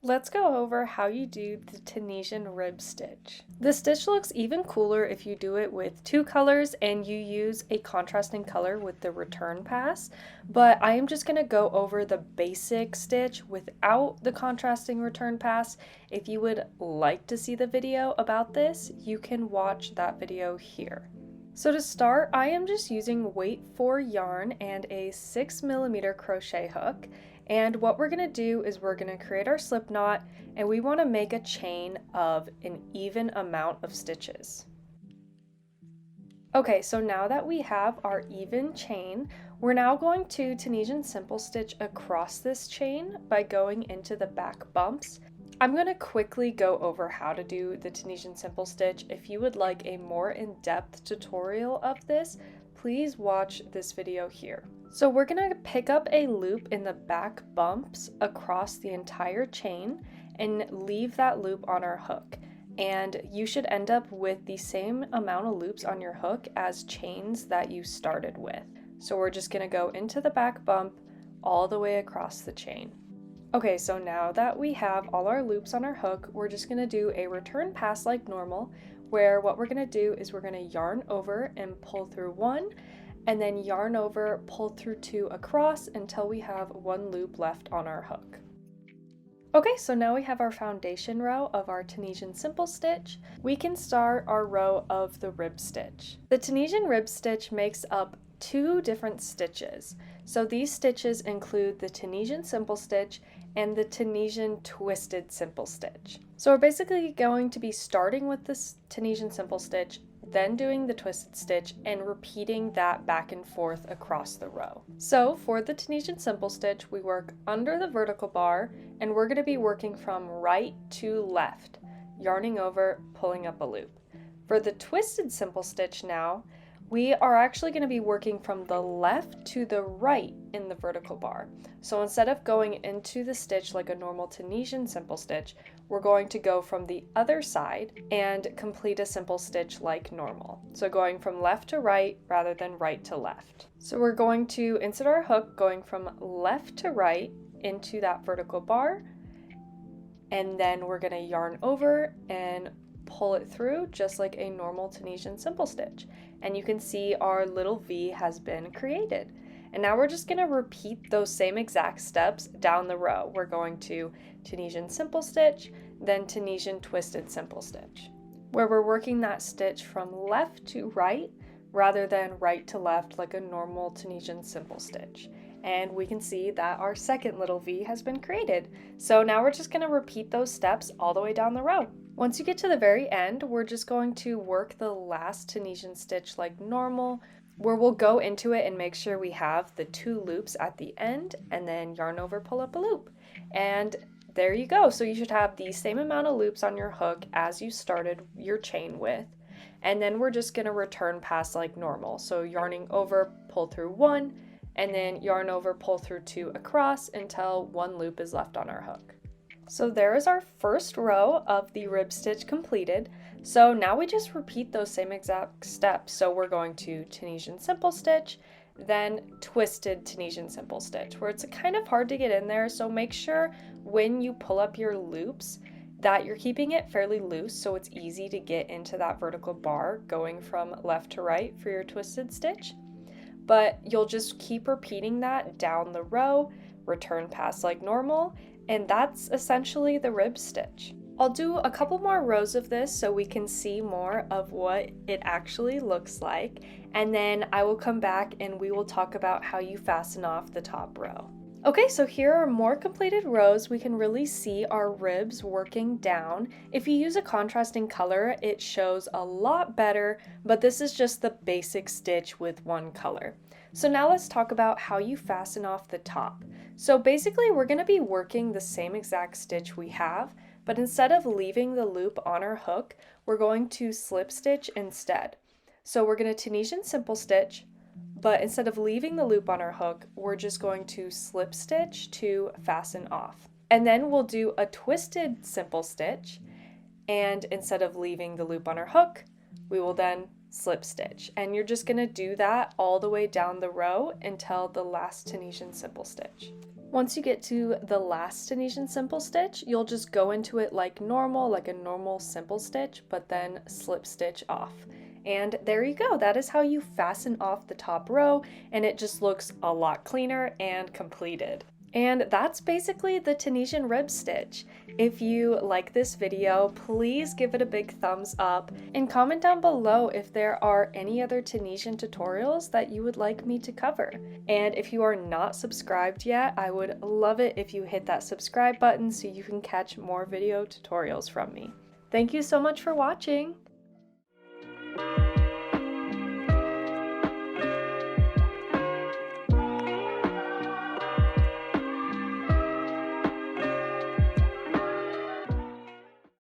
let's go over how you do the Tunisian rib stitch. The stitch looks even cooler if you do it with two colors and you use a contrasting color with the return pass, but I am just going to go over the basic stitch without the contrasting return pass. If you would like to see the video about this, you can watch that video here. So to start, I am just using weight 4 yarn and a 6mm crochet hook. And what we're going to do is we're going to create our slip knot, and we want to make a chain of an even amount of stitches. Okay, so now that we have our even chain, we're now going to Tunisian simple stitch across this chain by going into the back bumps. I'm going to quickly go over how to do the Tunisian simple stitch. If you would like a more in-depth tutorial of this, please watch this video here. So we're going to pick up a loop in the back bumps across the entire chain and leave that loop on our hook. And you should end up with the same amount of loops on your hook as chains that you started with. So we're just going to go into the back bump all the way across the chain. Okay, so now that we have all our loops on our hook, we're just going to do a return pass like normal, where what we're going to do is we're going to yarn over and pull through 1, and then yarn over, pull through 2 across until we have 1 loop left on our hook. Okay, so now we have our foundation row of our Tunisian simple stitch. We can start our row of the rib stitch. The Tunisian rib stitch makes up 2 different stitches. So these stitches include the Tunisian simple stitch and the Tunisian twisted simple stitch. So we're basically going to be starting with this Tunisian simple stitch, then doing the twisted stitch and repeating that back and forth across the row. So for the Tunisian simple stitch, we work under the vertical bar, and we're going to be working from right to left, yarning over, pulling up a loop. For the twisted simple stitch now, we are actually going to be working from the left to the right in the vertical bar. So instead of going into the stitch like a normal Tunisian simple stitch, we're going to go from the other side and complete a simple stitch like normal. So going from left to right rather than right to left. So we're going to insert our hook going from left to right into that vertical bar, and then we're going to yarn over and pull it through just like a normal Tunisian simple stitch. And you can see our little V has been created. And now we're just going to repeat those same exact steps down the row. We're going to Tunisian simple stitch, then Tunisian twisted simple stitch, where we're working that stitch from left to right rather than right to left like a normal Tunisian simple stitch. And we can see that our second little V has been created. So now we're just going to repeat those steps all the way down the row. Once you get to the very end, we're just going to work the last Tunisian stitch like normal, where we'll go into it and make sure we have the 2 loops at the end, and then yarn over, pull up a loop. And there you go. So you should have the same amount of loops on your hook as you started your chain with. And then we're just going to return pass like normal. So yarning over, pull through 1, and then yarn over, pull through 2 across until 1 loop is left on our hook. So there is our first row of the rib stitch completed. So now we just repeat those same exact steps. So we're going to Tunisian simple stitch, then twisted Tunisian simple stitch, where it's kind of hard to get in there. So make sure when you pull up your loops that you're keeping it fairly loose so it's easy to get into that vertical bar going from left to right for your twisted stitch. But you'll just keep repeating that down the row, return pass like normal, and that's essentially the rib stitch. I'll do a couple more rows of this so we can see more of what it actually looks like, and then I will come back and we will talk about how you fasten off the top row. Okay, so here are more completed rows. We can really see our ribs working down. If you use a contrasting color, it shows a lot better, but this is just the basic stitch with 1 color. So now let's talk about how you fasten off the top. So basically we're going to be working the same exact stitch we have, but instead of leaving the loop on our hook, we're going to slip stitch instead. So we're going to Tunisian simple stitch, but instead of leaving the loop on our hook, we're just going to slip stitch to fasten off. And then we'll do a twisted simple stitch, and instead of leaving the loop on our hook, we will then slip stitch. And you're just going to do that all the way down the row until the last Tunisian simple stitch. Once you get to the last Tunisian simple stitch, you'll just go into it like normal, like a normal simple stitch, but then slip stitch off. And there you go, that is how you fasten off the top row, and it just looks a lot cleaner and completed. And that's basically the Tunisian rib stitch. If you like this video, please give it a big thumbs up and comment down below if there are any other Tunisian tutorials that you would like me to cover. And if you are not subscribed yet, I would love it if you hit that subscribe button so you can catch more video tutorials from me. Thank you so much for watching!